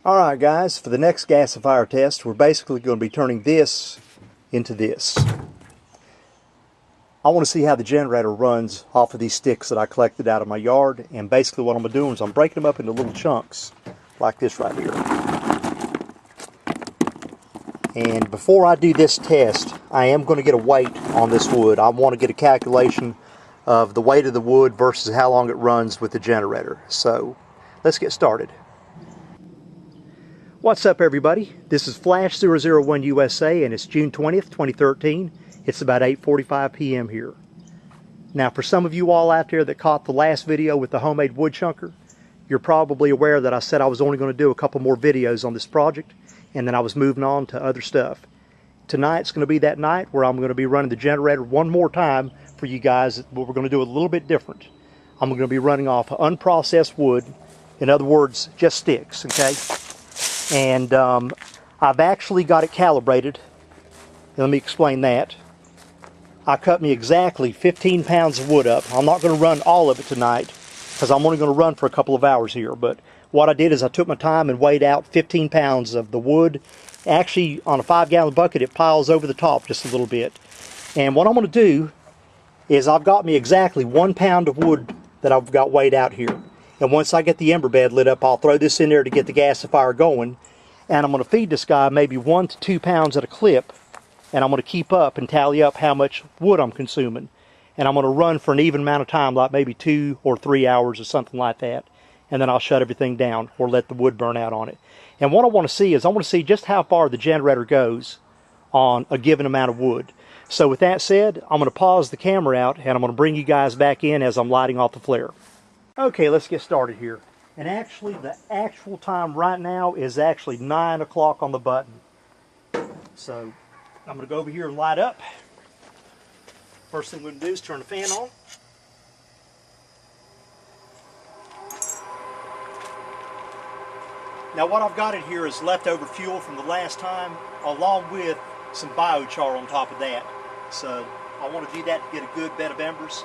Alright guys, for the next gasifier test, we're basically going to be turning this into this. I want to see how the generator runs off of these sticks that I collected out of my yard, and basically what I'm going to do is I'm breaking them up into little chunks, like this right here. And before I do this test, I am going to get a weight on this wood. I want to get a calculation of the weight of the wood versus how long it runs with the generator. So, let's get started. What's up everybody? This is Flash 001 USA and it's June 20th, 2013. It's about 8:45 p.m. here. Now for some of you all out there that caught the last video with the homemade wood chunker, you're probably aware that I said I was only going to do a couple more videos on this project and then I was moving on to other stuff. Tonight's going to be that night where I'm going to be running the generator one more time for you guys, but we're going to do it a little bit different. I'm going to be running off unprocessed wood, in other words, just sticks, okay? And I've actually got it calibrated. Let me explain that. I cut me exactly 15 pounds of wood up. I'm not going to run all of it tonight because I'm only going to run for a couple of hours here. But what I did is I took my time and weighed out 15 pounds of the wood. Actually, on a 5-gallon bucket, it piles over the top just a little bit. And what I'm going to do is I've got me exactly 1 pound of wood that I've got weighed out here. And once I get the ember bed lit up, I'll throw this in there to get the gasifier going. And I'm going to feed this guy maybe 1 to 2 pounds at a clip. And I'm going to keep up and tally up how much wood I'm consuming. And I'm going to run for an even amount of time, like maybe 2 or 3 hours or something like that. And then I'll shut everything down or let the wood burn out on it. And what I want to see is I want to see just how far the generator goes on a given amount of wood. So with that said, I'm going to pause the camera out and I'm going to bring you guys back in as I'm lighting off the flare. Okay, let's get started here. And actually, the actual time right now is actually 9 o'clock on the button. So, I'm going to go over here and light up. First thing we're going to do is turn the fan on. Now what I've got in here is leftover fuel from the last time, along with some biochar on top of that. So, I want to do that to get a good bed of embers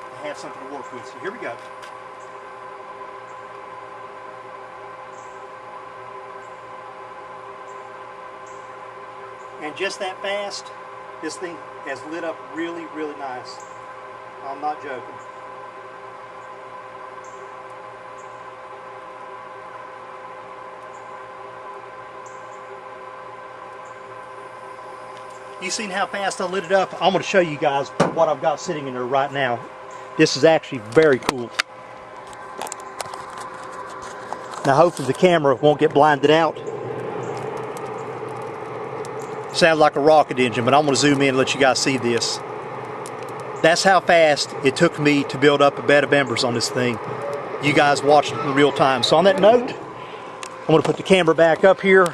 and have something to work with. So here we go. And just that fast, this thing has lit up really, really nice. I'm not joking. You seen how fast I lit it up? I'm going to show you guys what I've got sitting in there right now. This is actually very cool. Now hopefully the camera won't get blinded out. Sounds like a rocket engine, but I'm going to zoom in and let you guys see this. That's how fast it took me to build up a bed of embers on this thing. You guys watched it in real time. So on that note, I'm going to put the camera back up here.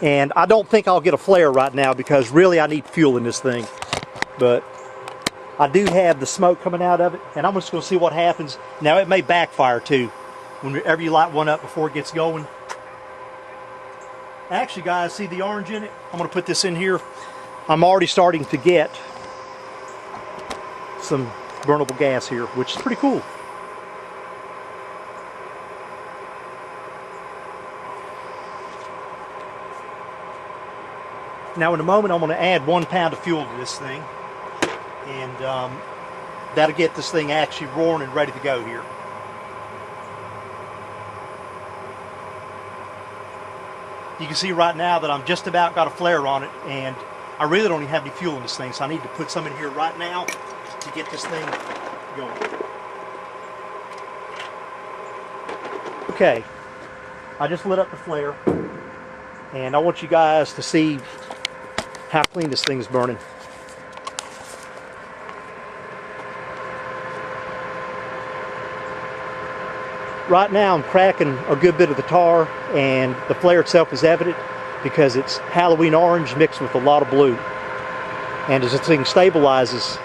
And I don't think I'll get a flare right now because really I need fuel in this thing. But I do have the smoke coming out of it. And I'm just going to see what happens. Now it may backfire too. Whenever you light one up before it gets going. Actually guys, see the orange in it? I'm going to put this in here. I'm already starting to get some burnable gas here, which is pretty cool. Now in a moment I'm going to add 1 pound of fuel to this thing. And that'll get this thing actually roaring and ready to go here. You can see right now that I'm just about got a flare on it, and I really don't even have any fuel in this thing, so I need to put some in here right now to get this thing going. Okay, I just lit up the flare, and I want you guys to see how clean this thing is burning. Right now I'm cracking a good bit of the tar, and the flare itself is evident because it's Halloween orange mixed with a lot of blue. And as this thing stabilizes,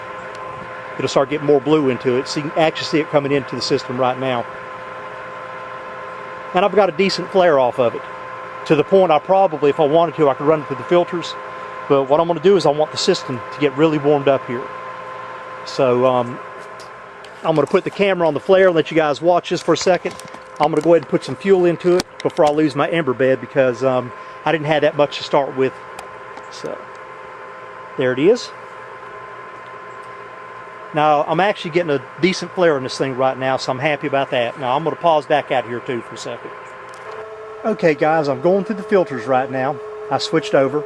it'll start getting more blue into it. So you can actually see it coming into the system right now. And I've got a decent flare off of it. To the point I probably, if I wanted to, I could run it through the filters. But what I'm going to do is I want the system to get really warmed up here. So I'm going to put the camera on the flare and let you guys watch this for a second I'm going to go ahead and put some fuel into it before I lose my ember bed, because I didn't have that much to start with. So there it is. Now I'm actually getting a decent flare in this thing right now, so I'm happy about that. Now I'm going to pause back out here too for a second. Okay guys, I'm going through the filters right now. I switched over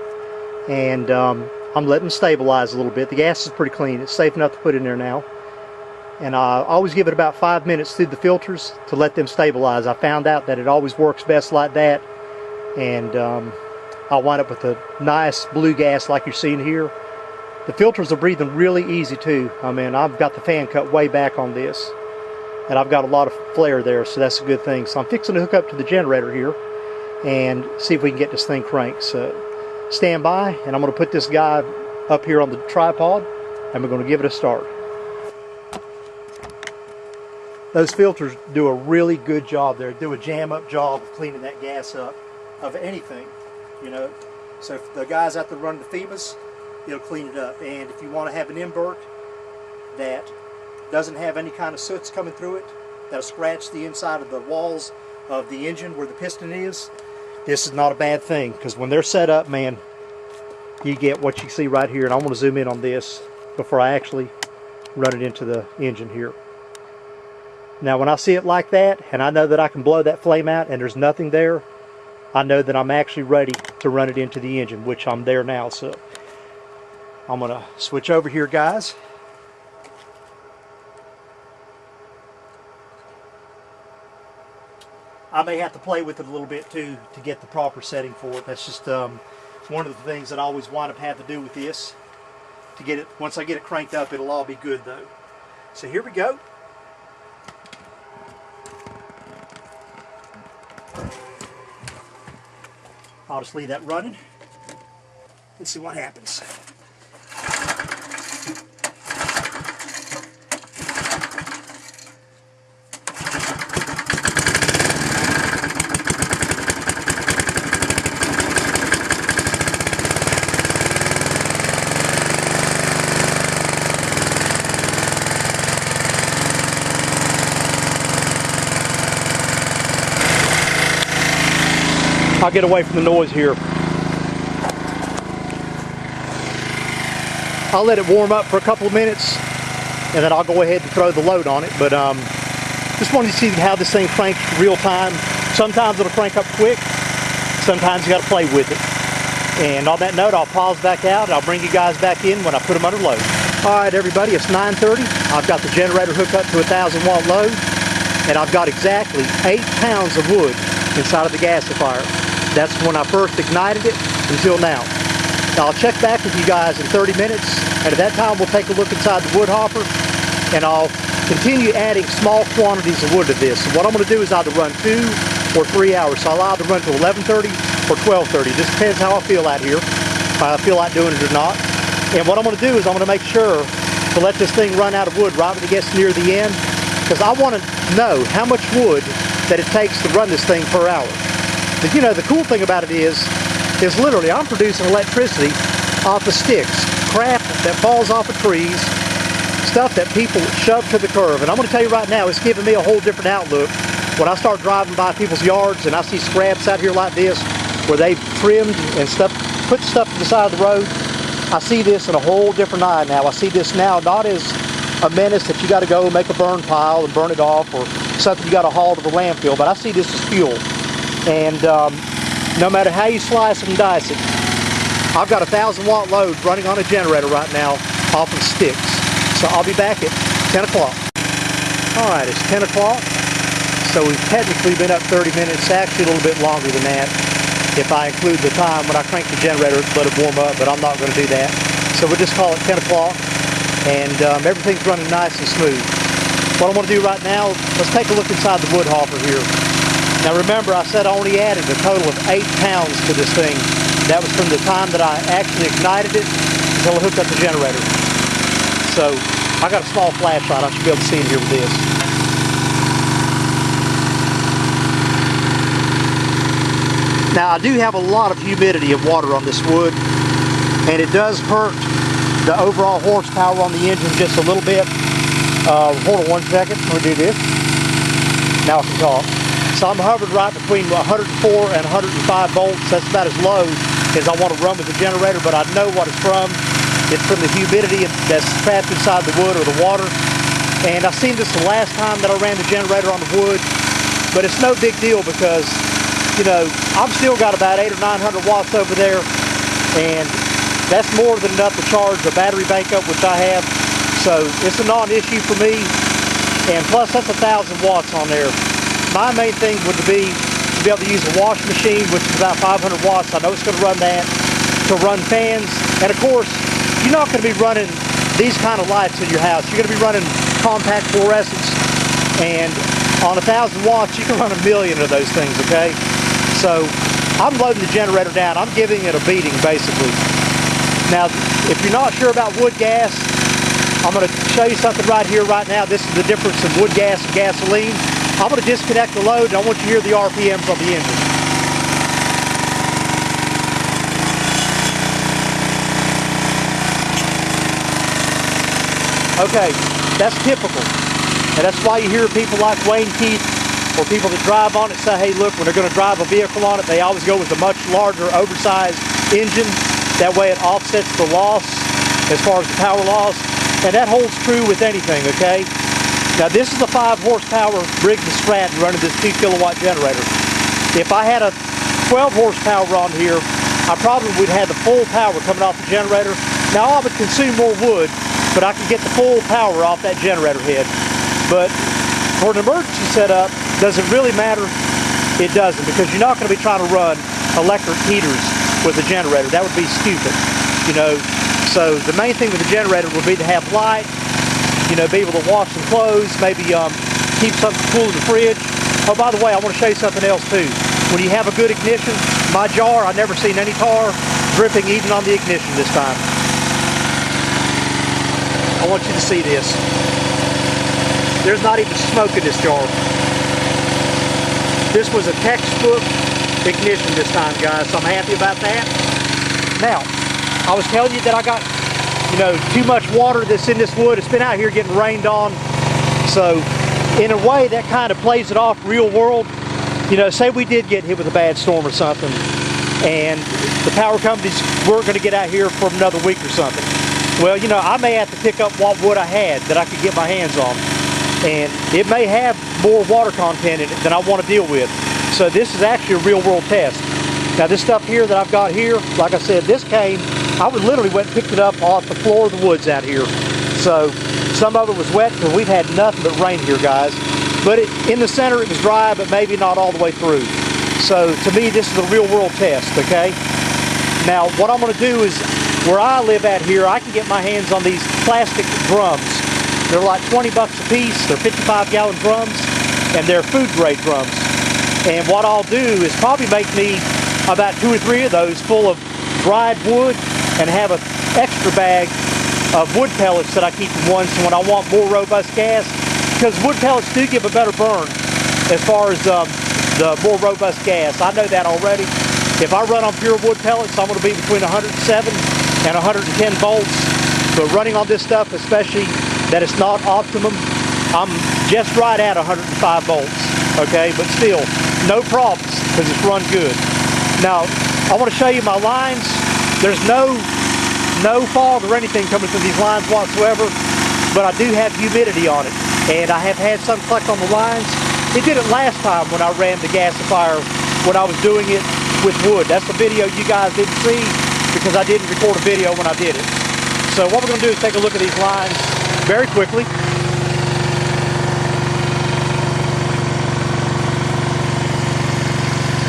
and I'm letting them stabilize a little bit. The gas is pretty clean. It's safe enough to put in there now. And I always give it about 5 minutes through the filters to let them stabilize. I found out that it always works best like that. And I'll wind up with a nice blue gas like you're seeing here. The filters are breathing really easy too. I mean, I've got the fan cut way back on this. And I've got a lot of flare there, so that's a good thing. So I'm fixing to hook up to the generator here and see if we can get this thing cranked. So stand by, and I'm going to put this guy up here on the tripod, and we're going to give it a start. Those filters do a really good job there. They do a jam-up job of cleaning that gas up of anything, you know. So if the guy's out there running the FEMAs, it'll clean it up. And if you want to have an invert that doesn't have any kind of soots coming through it, that'll scratch the inside of the walls of the engine where the piston is, this is not a bad thing, because when they're set up, man, you get what you see right here. And I want to zoom in on this before I actually run it into the engine here. Now when I see it like that, and I know that I can blow that flame out and there's nothing there, I know that I'm actually ready to run it into the engine, which I'm there now. So I'm going to switch over here, guys. I may have to play with it a little bit too to get the proper setting for it. That's just one of the things that I always wind up having to do with this. To get it, once I get it cranked up, it'll all be good though. So here we go. I'll just leave that running and see what happens. I'll get away from the noise here. I'll let it warm up for a couple of minutes and then I'll go ahead and throw the load on it. But just wanted to see how this thing cranks real time. Sometimes it'll crank up quick, sometimes you got to play with it. And on that note, I'll pause back out and I'll bring you guys back in when I put them under load. Alright everybody, it's 9:30. I've got the generator hooked up to a 1,000 watt load, and I've got exactly 8 pounds of wood inside of the gasifier. That's when I first ignited it until now. I'll check back with you guys in 30 minutes, and at that time we'll take a look inside the wood hopper, and I'll continue adding small quantities of wood to this. So what I'm going to do is either run 2 or 3 hours. So I'll either run to 11:30 or 12:30. Just depends how I feel out here, if I feel like doing it or not. And what I'm going to do is I'm going to make sure to let this thing run out of wood right when it gets near the end, because I want to know how much wood that it takes to run this thing per hour. But you know, the cool thing about it is literally I'm producing electricity off of sticks, crap that falls off of trees, stuff that people shove to the curb. And I'm going to tell you right now, it's giving me a whole different outlook. When I start driving by people's yards and I see scraps out here like this, where they've trimmed and stuff, put stuff to the side of the road, I see this in a whole different eye now. I see this now not as a menace that you got to go make a burn pile and burn it off, or something you got to haul to the landfill, but I see this as fuel. And no matter how you slice and dice it, I've got a 1,000 watt load running on a generator right now off of sticks. So I'll be back at 10 o'clock. Alright, it's 10 o'clock. So we've technically been up 30 minutes, actually a little bit longer than that, if I include the time when I crank the generator, let it warm up, but I'm not going to do that. So we'll just call it 10 o'clock, and everything's running nice and smooth. What I want to do right now, let's take a look inside the wood hopper here. Now remember, I said I only added a total of 8 pounds to this thing. That was from the time that I actually ignited it until I hooked up the generator. So I got a small flashlight. I should be able to see it here with this. Now I do have a lot of humidity of water on this wood, and it does hurt the overall horsepower on the engine just a little bit. Hold on one second. Let me do this. Now I can talk. So I'm hovered right between 104 and 105 volts. That's about as low as I want to run with the generator, but I know what it's from. It's from the humidity that's trapped inside the wood or the water. And I seen this the last time that I ran the generator on the wood, but it's no big deal because, you know, I've still got about 800 or 900 watts over there, and that's more than enough to charge a battery bank up, which I have. So it's a non-issue for me, and plus that's 1,000 watts on there. My main thing would be to be able to use a wash machine, which is about 500 watts. I know it's going to run that, to run fans, and of course, you're not going to be running these kind of lights in your house. You're going to be running compact fluorescents, and on 1,000 watts, you can run 1,000,000 of those things, okay? So I'm loading the generator down. I'm giving it a beating, basically. Now, if you're not sure about wood gas, I'm going to show you something right here, right now. This is the difference in wood gas and gasoline. I'm going to disconnect the load, and I want you to hear the RPMs on the engine. Okay, that's typical. And that's why you hear people like Wayne Keith or people that drive on it say, hey, look, when they're going to drive a vehicle on it, they always go with a much larger, oversized engine. That way it offsets the loss as far as the power loss. And that holds true with anything, okay? Now, this is a 5 horsepower Briggs & Stratton running this 2 kilowatt generator. If I had a 12 horsepower on here, I probably would have the full power coming off the generator. Now, I would consume more wood, but I can get the full power off that generator head. But for an emergency setup, does it really matter? It doesn't, because you're not going to be trying to run electric heaters with a generator. That would be stupid, you know. So the main thing with the generator would be to have light, you know, be able to wash some clothes, maybe keep something cool in the fridge. Oh, by the way, I want to show you something else too. When you have a good ignition, my jar, I've never seen any tar dripping even on the ignition this time. I want you to see this. There's not even smoke in this jar. This was a textbook ignition this time, guys, so I'm happy about that. Now, I was telling you that I got, you know, too much water that's in this wood. It's been out here getting rained on. So, in a way, that kind of plays it off real world. You know, say we did get hit with a bad storm or something, and the power companies weren't going to get out here for another week or something. Well, you know, I may have to pick up what wood I had that I could get my hands on. And it may have more water content in it than I want to deal with. So this is actually a real world test. Now this stuff here that I've got here, like I said, this came, I would literally went and picked it up off the floor of the woods out here. So some of it was wet because we've had nothing but rain here, guys. But in the center it was dry, but maybe not all the way through. So to me, this is a real world test, okay? Now what I'm going to do is, where I live at here, I can get my hands on these plastic drums. They're like 20 bucks a piece. They're 55-gallon drums, and they're food grade drums. And what I'll do is probably make me about 2 or 3 of those full of dried wood, and have an extra bag of wood pellets that I keep in one, so when I want more robust gas, because wood pellets do give a better burn as far as the more robust gas. I know that already. If I run on pure wood pellets, I'm going to be between 107 and 110 volts. But running on this stuff, especially that it's not optimum, I'm just right at 105 volts, okay? But still, no problems, because it's run good. Now, I want to show you my lines. There's no fog or anything coming through these lines whatsoever, but I do have humidity on it, and I have had some collect on the lines. It did it last time when I ran the gasifier, when I was doing it with wood. That's the video you guys didn't see, because I didn't record a video when I did it. So what we're going to do is take a look at these lines very quickly.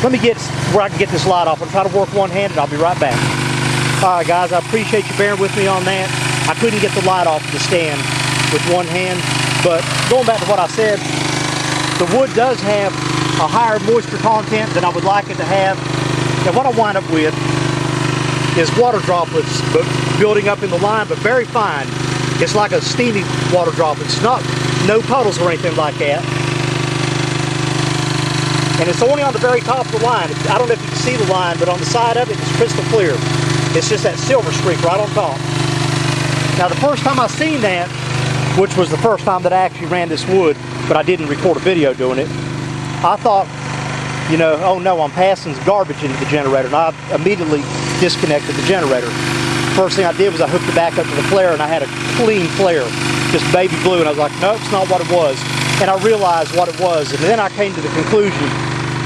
Let me get where I can get this light off. I'm trying to work one-handed. I'll be right back. All right, guys, I appreciate you bearing with me on that. I couldn't get the light off the stand with one hand, but going back to what I said, the wood does have a higher moisture content than I would like it to have. And what I wind up with is water droplets building up in the line, but very fine. It's like a steamy water droplet. It's not no puddles or anything like that. And it's only on the very top of the line. I don't know if you can see the line, but on the side of it, it's crystal clear. It's just that silver streak right on top. Now the first time I seen that, which was the first time that I actually ran this wood, but I didn't record a video doing it, I thought you know, oh no, I'm passing garbage into the generator, and I immediately disconnected the generator. First thing I did was I hooked it back up to the flare, and I had a clean flare, just baby blue, and I was like, nope, it's not what it was. And I realized what it was, and then I came to the conclusion,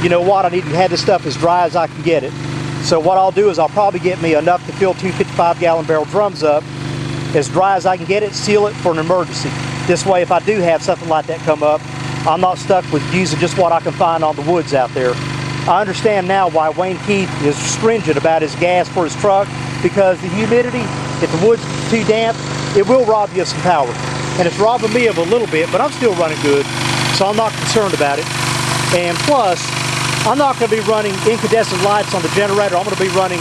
you know what, I need to have this stuff as dry as I can get it. So what I'll do is I'll probably get me enough to fill 2 55-gallon barrel drums up, as dry as I can get it, seal it for an emergency. This way, if I do have something like that come up, I'm not stuck with using just what I can find on the woods out there. I understand now why Wayne Keith is stringent about his gas for his truck, because the humidity, if the wood's too damp, it will rob you of some power. And it's robbing me of a little bit, but I'm still running good, so I'm not concerned about it. And plus, I'm not going to be running incandescent lights on the generator. I'm going to be running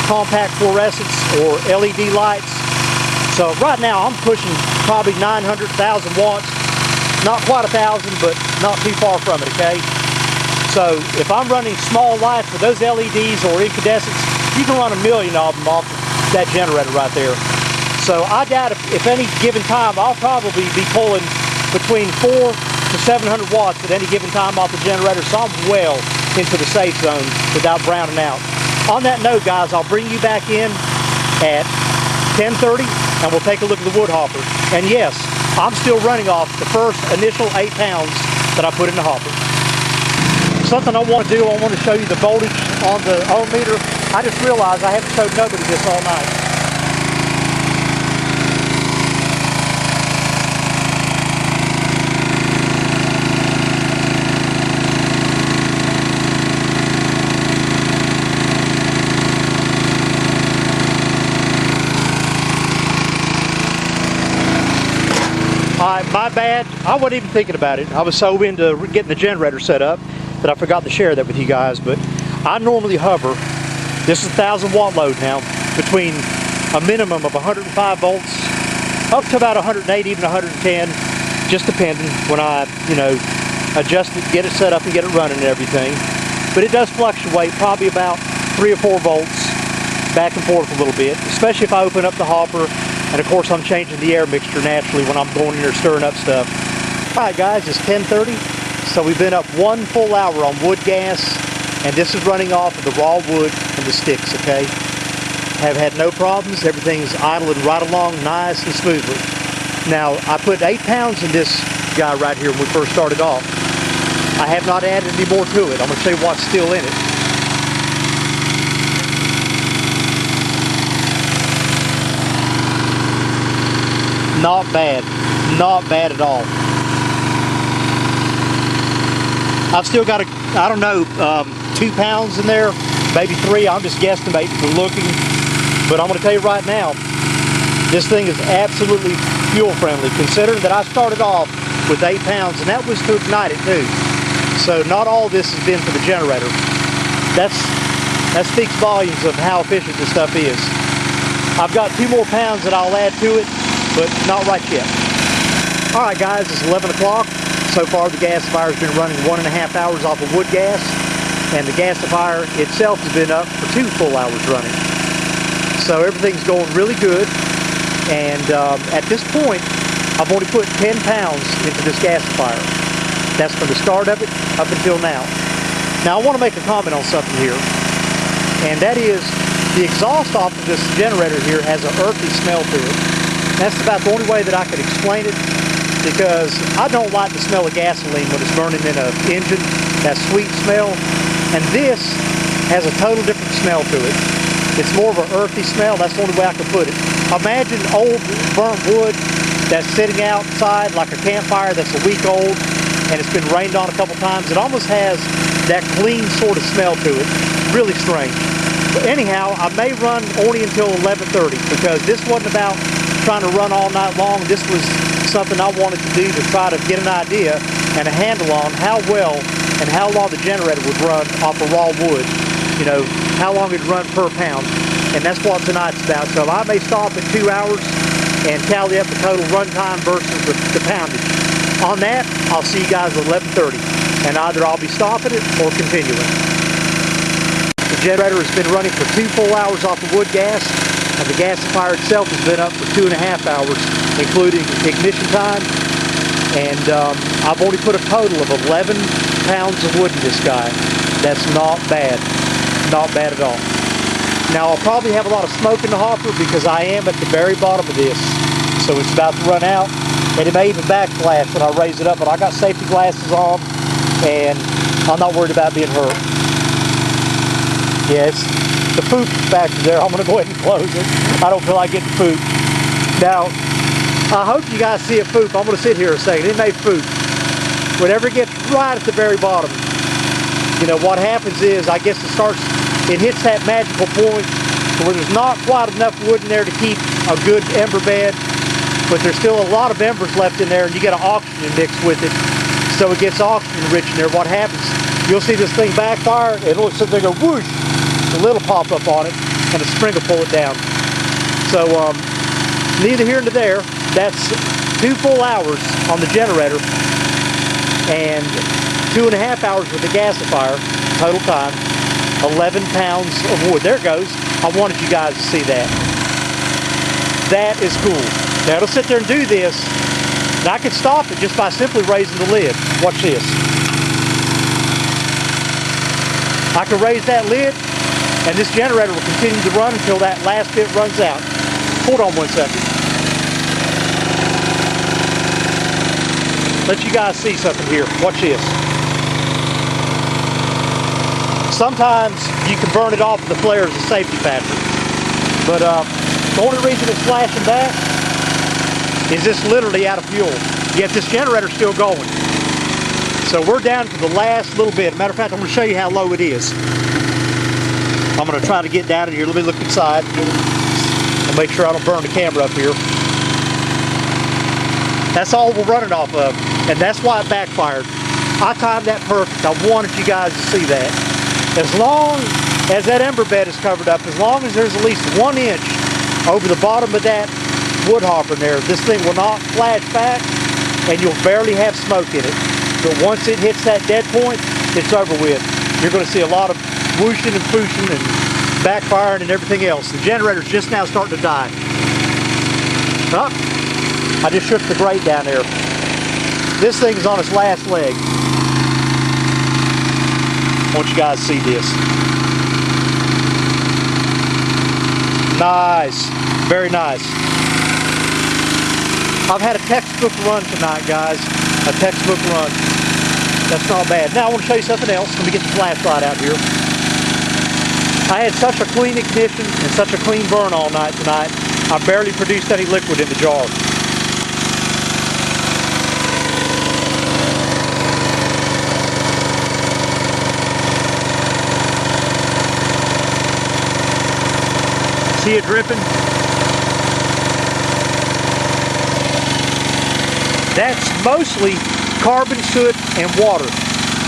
compact fluorescence or LED lights. So right now I'm pushing probably 900,000 watts. Not quite 1,000, but not too far from it, okay? So if I'm running small lights for those LEDs or incandescents, you can run 1,000,000 of them off that generator right there. So I doubt if any given time, I'll probably be pulling between 400 to 700 watts at any given time off the generator, so I'm well into the safe zone without browning out. On that note, guys, I'll bring you back in at 10:30 and we'll take a look at the wood hopper. And yes, I'm still running off the first initial 8 pounds that I put in the hopper. Something I want to do, I want to show you the voltage on the ohm meter. I just realized I haven't showed nobody this all night. My bad. I wasn't even thinking about it. I was so into getting the generator set up that I forgot to share that with you guys. But I normally hover, this is a 1,000 watt load now, between a minimum of 105 volts up to about 108, even 110, just depending when I, you know, adjust it, get it set up and get it running and everything. But it does fluctuate probably about 3 or 4 volts back and forth a little bit, especially if I open up the hopper. And of course I'm changing the air mixture naturally when I'm going in there stirring up stuff. Alright guys, it's 10:30, so we've been up 1 full hour on wood gas, and this is running off of the raw wood and the sticks, okay? Have had no problems, everything's idling right along nice and smoothly. Now, I put 8 pounds in this guy right here when we first started off. I have not added any more to it. I'm going to show you what's still in it. Not bad. Not bad at all. I've still got, I don't know, 2 pounds in there, maybe 3. I'm just guesstimating for looking. But I'm going to tell you right now, this thing is absolutely fuel friendly, considering that I started off with 8 pounds, and that was to ignite it too. So not all this has been for the generator. That speaks volumes of how efficient this stuff is. I've got 2 more pounds that I'll add to it, but not right yet. Alright guys, it's 11 o'clock. So far the gasifier has been running 1.5 hours off of wood gas, and the gasifier itself has been up for 2 full hours running. So everything's going really good, and at this point I've only put 10 pounds into this gasifier. That's from the start of it up until now. Now I want to make a comment on something here, and that is the exhaust off of this generator here has an earthy smell to it. That's about the only way that I could explain it, because I don't like the smell of gasoline when it's burning in an engine, that sweet smell. And this has a total different smell to it. It's more of an earthy smell. That's the only way I can put it. Imagine old burnt wood that's sitting outside like a campfire that's a week old and it's been rained on a couple times. It almost has that clean sort of smell to it. Really strange. But anyhow, I may run only until 11:30, because this wasn't about trying to run all night long. This was something I wanted to do to try to get an idea and a handle on how well and how long the generator would run off of raw wood. You know, how long it'd run per pound. And that's what tonight's about. So I may stop at 2 hours and tally up the total run time versus the poundage. On that, I'll see you guys at 11:30. And either I'll be stopping it or continuing. The generator has been running for 2 full hours off of wood gas, and the gasifier itself has been up for 2.5 hours, including ignition time. And I've only put a total of 11 pounds of wood in this guy. That's not bad. Not bad at all. Now I'll probably have a lot of smoke in the hopper because I am at the very bottom of this. So it's about to run out. And it may even backflash when I raise it up. But I got safety glasses on. And I'm not worried about being hurt. Yeah, it's the poop factor there. I'm going to go ahead and close it. I don't feel like getting poop. Now, I hope you guys see it poop. I'm going to sit here a second. It may poop. Whenever it gets right at the very bottom, you know, what happens is, I guess it hits that magical point where there's not quite enough wood in there to keep a good ember bed, but there's still a lot of embers left in there, and you get an oxygen mixed with it, so it gets oxygen rich in there. What happens, you'll see this thing backfire, and it'll sit there and go whoosh, a little pop up on it, and a spring will pull it down. So, neither here nor there. That's 2 full hours on the generator and 2.5 hours with the gasifier, total time, 11 pounds of wood. There it goes. I wanted you guys to see that. That is cool. Now it'll sit there and do this, and I could stop it just by simply raising the lid. Watch this. I can raise that lid, and this generator will continue to run until that last bit runs out. Hold on one second. Let you guys see something here. Watch this. Sometimes you can burn it off with the flare as a safety factor. But the only reason it's flashing back is this literally out of fuel. Yet this generator's still going. So we're down to the last little bit. Matter of fact, I'm going to show you how low it is. I'm going to try to get down in here. Let me look inside. I'll make sure I don't burn the camera up here. That's all we're running off of, and that's why it backfired. I timed that perfect. I wanted you guys to see that. As long as that ember bed is covered up, as long as there's at least 1 inch over the bottom of that wood hopper in there, this thing will not flash back, and you'll barely have smoke in it. But once it hits that dead point, it's over with. You're going to see a lot of whooshing and pooshing and backfiring and everything else. The generator's just now starting to die. Oh, I just shook the grate down there. This thing is on its last leg. I want you guys to see this. Nice. Very nice. I've had a textbook run tonight, guys. A textbook run. That's not bad. Now I want to show you something else. Let me get the flashlight out here. I had such a clean ignition and such a clean burn all night tonight. I barely produced any liquid in the jar. See it dripping? That's mostly carbon soot and water.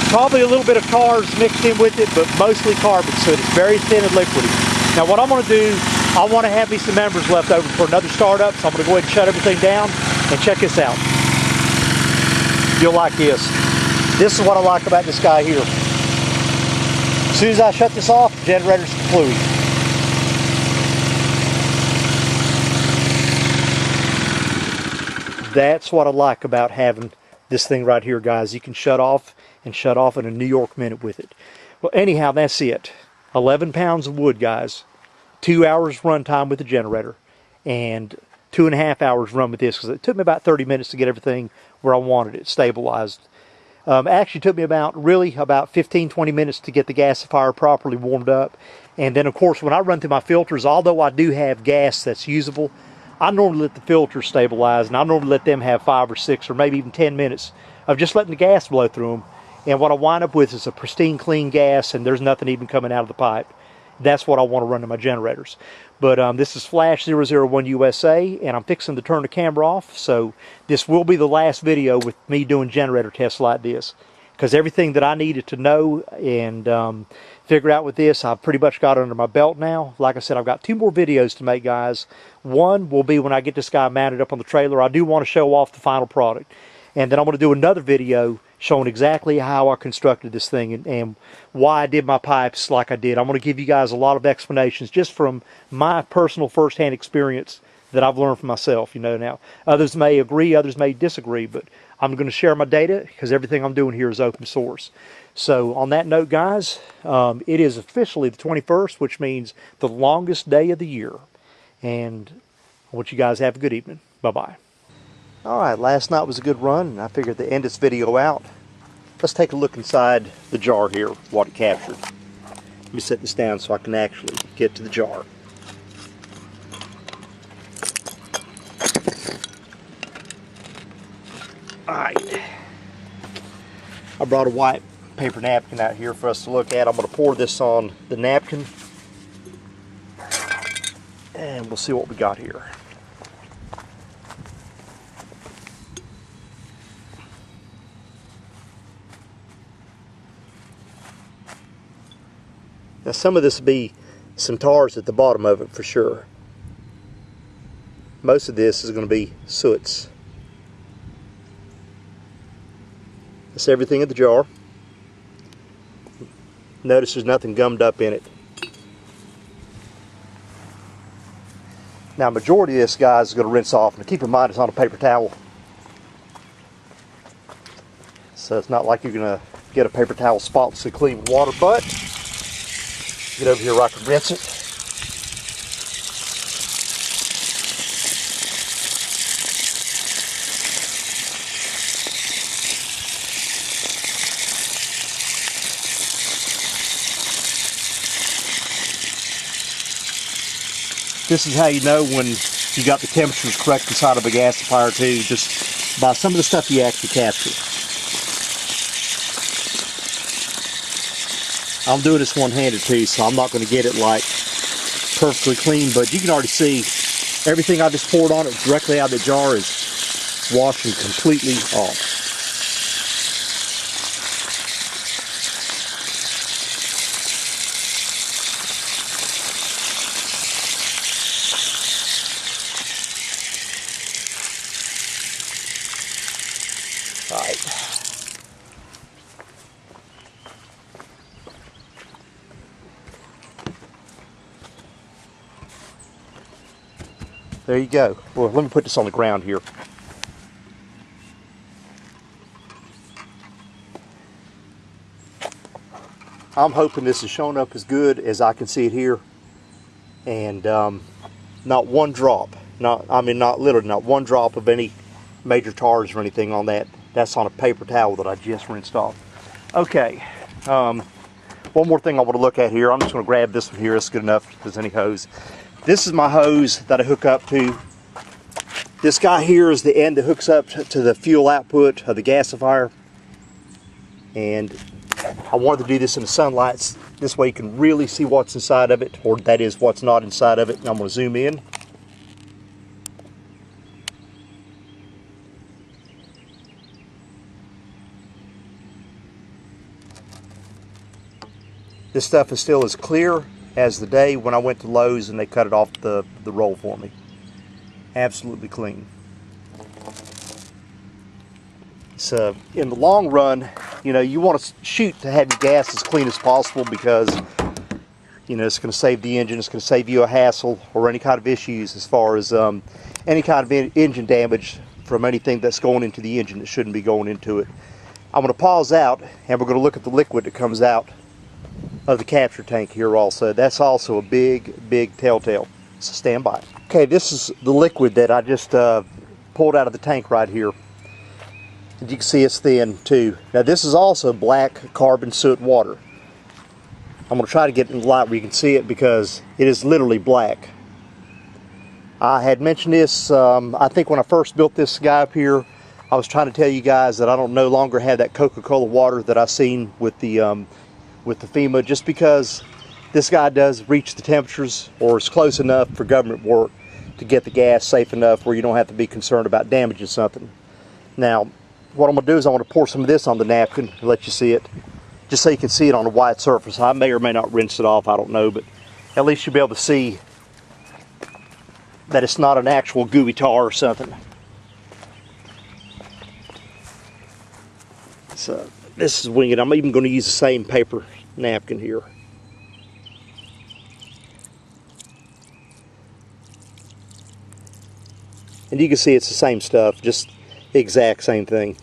Probably a little bit of cars mixed in with it, but mostly carbon soot. It's very thin and liquidy. Now what I'm going to do, I want to have me some embers left over for another startup, so I'm going to go ahead and shut everything down and check this out. You'll like this. This is what I like about this guy here. As soon as I shut this off, the generator's fluid. That's what I like about having this thing right here, guys. You can shut off in a New York minute with it. Well, anyhow, that's it. 11 pounds of wood, guys. 2 hours run time with the generator. And 2.5 hours run with this, because it took me about 30 minutes to get everything where I wanted it stabilized. Actually took me about 15-20 minutes to get the gasifier properly warmed up. And then, of course, when I run through my filters, although I do have gas that's usable, I normally let the filters stabilize, and I normally let them have 5 or 6 or maybe even 10 minutes of just letting the gas blow through them. And what I wind up with is a pristine, clean gas, and there's nothing even coming out of the pipe. That's what I want to run to my generators. But this is Flash 001 USA, and I'm fixing to turn the camera off, so this will be the last video with me doing generator tests like this. Because everything that I needed to know and figure out with this, I've pretty much got under my belt now. Like I said, I've got 2 more videos to make, guys. One will be when I get this guy mounted up on the trailer. I do want to show off the final product. And then I'm going to do another video showing exactly how I constructed this thing and why I did my pipes like I did. I'm going to give you guys a lot of explanations just from my personal first-hand experience that I've learned for myself. You know, now others may agree, others may disagree, but I'm going to share my data because everything I'm doing here is open source. So on that note, guys, it is officially the 21st, which means the longest day of the year. And I want you guys to have a good evening. Bye-bye. All right, last night was a good run, and I figured to end this video out, let's take a look inside the jar here, what it captured. Let me set this down so I can actually get to the jar. Alright, I brought a white paper napkin out here for us to look at. I'm going to pour this on the napkin and we'll see what we got here. Now some of this will be some tars at the bottom of it for sure. Most of this is going to be soots. That's everything in the jar. Notice there's nothing gummed up in it. Now, majority of this, guys, is going to rinse off. Now, keep in mind it's on a paper towel. So it's not like you're going to get a paper towel spotlessly clean with water, but get over here where I can rinse it. This is how you know when you got the temperatures correct inside of a gasifier too, just by some of the stuff you actually capture. I'm doing this one-handed too, so I'm not going to get it like perfectly clean, but you can already see everything I just poured on it directly out of the jar is washing completely off. There you go. Well, let me put this on the ground here. I'm hoping this is showing up as good as I can see it here. And not one drop, not literally not one drop of any major tars or anything on that. That's on a paper towel that I just rinsed off. Okay, one more thing I want to look at here. I'm just going to grab this one here. It's good enough if there's any hose. This is my hose that I hook up to. This guy here is the end that hooks up to the fuel output of the gasifier. And I wanted to do this in the sunlight. This way you can really see what's inside of it, or that is what's not inside of it. And I'm going to zoom in. This stuff is still as clear as the day when I went to Lowe's and they cut it off the roll for me. Absolutely clean. So in the long run, you know, you want to shoot to have your gas as clean as possible because, you know, it's going to save the engine, it's going to save you a hassle or any kind of issues as far as any kind of engine damage from anything that's going into the engine that shouldn't be going into it. I'm going to pause out and we're going to look at the liquid that comes out of the capture tank here also. That's also a big telltale. So stand by. Okay, this is the liquid that I just pulled out of the tank right here. And you can see it's thin too. Now this is also black carbon soot water. I'm going to try to get it in the light where you can see it because it is literally black. I had mentioned this, I think when I first built this guy up here, I was trying to tell you guys that I don't no longer have that Coca-Cola water that I seen with the FEMA, just because this guy does reach the temperatures or is close enough for government work to get the gas safe enough where you don't have to be concerned about damaging something. Now, what I'm going to do is I'm going to pour some of this on the napkin and let you see it, just so you can see it on a white surface. I may or may not rinse it off, I don't know, but at least you'll be able to see that it's not an actual gooey tar or something. So this is winged. I'm even going to use the same paper napkin here. And you can see it's the same stuff, just the exact same thing.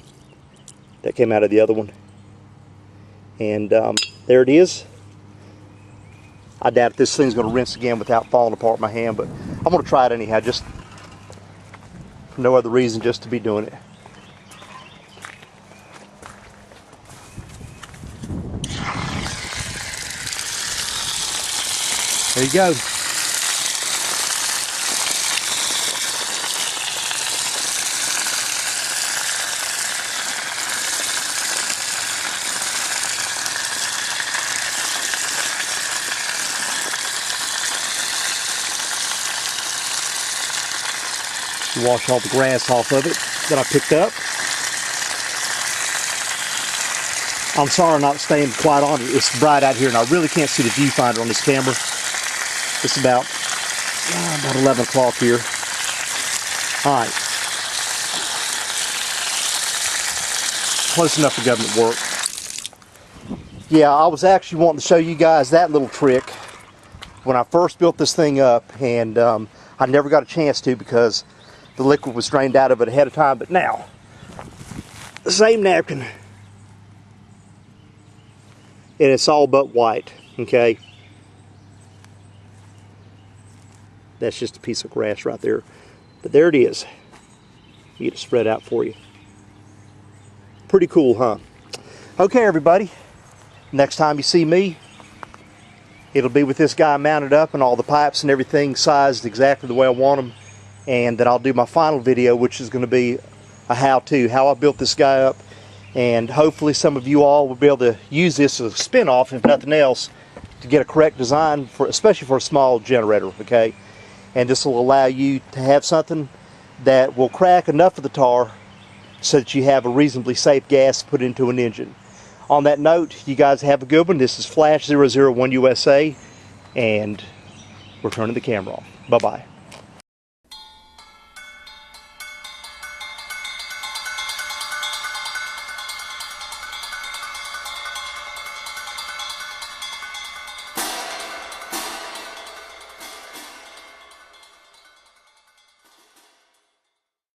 that came out of the other one. And there it is. I doubt if this thing's going to rinse again without falling apart in my hand, but I'm going to try it anyhow, just for no other reason, just to be doing it. There you go. Wash all the grass off of it that I picked up. I'm sorry I'm not staying quite on it. It's bright out here and I really can't see the viewfinder on this camera. It's about 11 o'clock here. Alright. Close enough for government work. Yeah, I was actually wanting to show you guys that little trick when I first built this thing up, and I never got a chance to because the liquid was drained out of it ahead of time. But now, the same napkin, and it's all but white, okay? That's just a piece of grass right there. But there it is. You get it spread out for you. Pretty cool, huh? Okay, everybody. Next time you see me, it'll be with this guy mounted up and all the pipes and everything sized exactly the way I want them. And then I'll do my final video, which is going to be a how-to, how I built this guy up. And hopefully some of you all will be able to use this as a spin-off, if nothing else, to get a correct design, for, especially for a small generator, okay? And this will allow you to have something that will crack enough of the tar so that you have a reasonably safe gas to put into an engine. On that note, you guys have a good one. This is Flash 001 USA, and we're turning the camera off. Bye-bye.